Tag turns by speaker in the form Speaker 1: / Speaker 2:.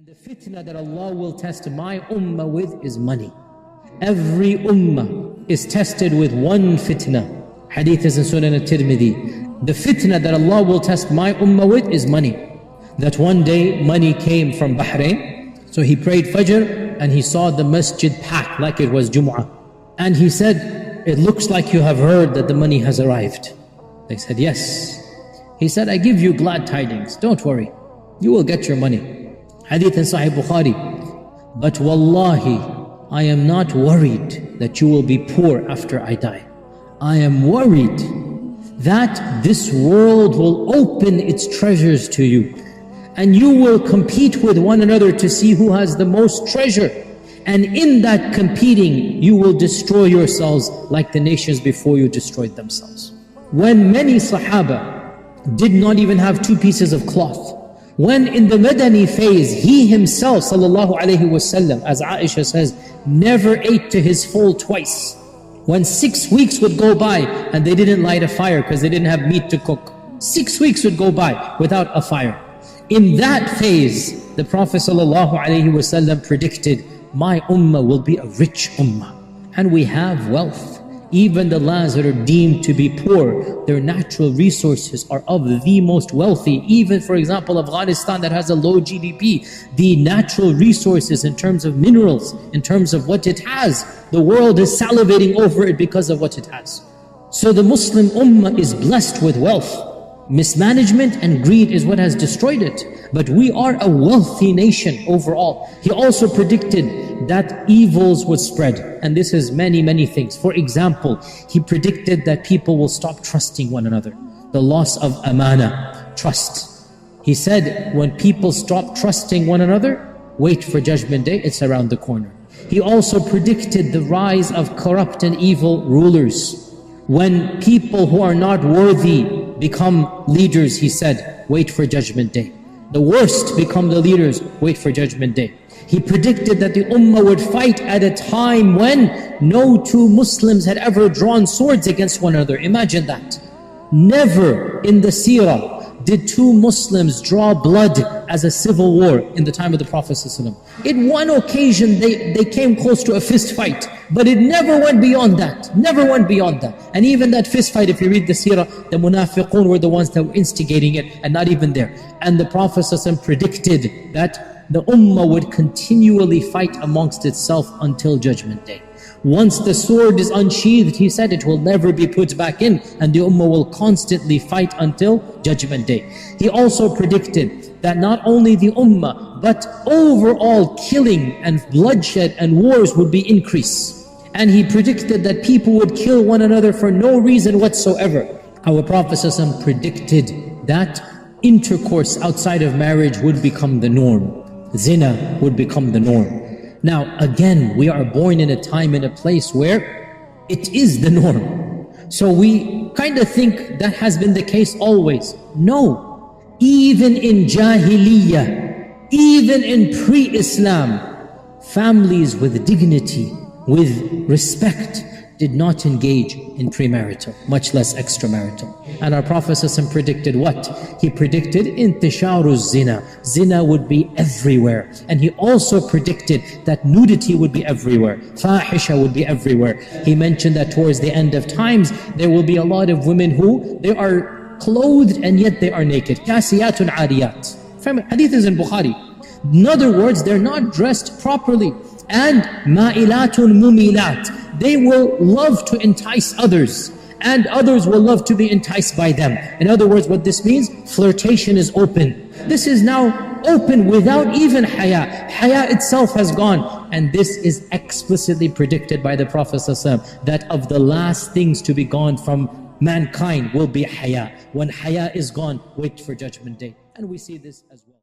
Speaker 1: The fitna that Allah will test my ummah with is money. Every ummah is tested with one fitna. Hadith is in Sunan al-Tirmidhi. The fitna that Allah will test my ummah with is money. That one day money came from Bahrain. So he prayed Fajr and he saw the masjid packed like it was Jum'ah. And he said, "It looks like you have heard that the money has arrived." They said, "Yes." He said, "I give you glad tidings. Don't worry. You will get your money." Hadith in Sahih Bukhari. "But wallahi, I am not worried that you will be poor after I die. I am worried that this world will open its treasures to you. And you will compete with one another to see who has the most treasure. And in that competing, you will destroy yourselves like the nations before you destroyed themselves." When many Sahaba did not even have two pieces of cloth, when in the Madani phase, he himself, sallallahu alayhi wasallam, as Aisha says, never ate to his full twice. When 6 weeks would go by and they didn't light a fire because they didn't have meat to cook. 6 weeks would go by without a fire. In that phase, the Prophet sallallahu alayhi wasallam predicted, my ummah will be a rich ummah. And we have wealth. Even the lands that are deemed to be poor, their natural resources are of the most wealthy. Even, for example, Afghanistan that has a low GDP, the natural resources in terms of minerals, in terms of what it has, the world is salivating over it because of what it has. So the Muslim ummah is blessed with wealth. Mismanagement and greed is what has destroyed it. But we are a wealthy nation overall. He also predicted that evils would spread. And this is many things. For example, he predicted that people will stop trusting one another. The loss of amana, trust. He said, when people stop trusting one another, wait for Judgment Day, it's around the corner. He also predicted the rise of corrupt and evil rulers. When people who are not worthy become leaders, he said, wait for Judgment Day. The worst become the leaders, wait for Judgment Day. He predicted that the ummah would fight at a time when no two Muslims had ever drawn swords against one another. Imagine that. Never in the seerah did two Muslims draw blood as a civil war in the time of the Prophet ﷺ. In one occasion they came close to a fist fight, but it never went beyond that. Never went beyond that. And even that fist fight, if you read the seerah, the munafiqun were the ones that were instigating it, and not even there. And the Prophet ﷺ predicted that the ummah would continually fight amongst itself until Judgment Day. Once the sword is unsheathed, he said, it will never be put back in, and the ummah will constantly fight until Judgment Day. He also predicted that not only the ummah, but overall killing and bloodshed and wars would be increased. And he predicted that people would kill one another for no reason whatsoever. Our Prophet ﷺ predicted that intercourse outside of marriage would become the norm. Zina would become the norm. Now again, we are born in a time and a place where it is the norm. So we kind of think that has been the case always. No. Even in Jahiliyyah, even in pre-Islam, families with dignity, with respect, did not engage in premarital, much less extramarital. And our Prophet ﷺ predicted what? He predicted intisharu zina. Zina would be everywhere. And he also predicted that nudity would be everywhere. Fahisha would be everywhere. He mentioned that towards the end of times, there will be a lot of women who, they are clothed and yet they are naked. Kasiyatun ariyat. Hadith is in Bukhari. In other words, they're not dressed properly. And ma'ilatun mumilat. They will love to entice others, and others will love to be enticed by them. In other words, what this means, flirtation is open. This is now open without even haya. Haya itself has gone. And this is explicitly predicted by the Prophet ﷺ, that of the last things to be gone from mankind will be haya. When haya is gone, wait for Judgment Day. And we see this as well.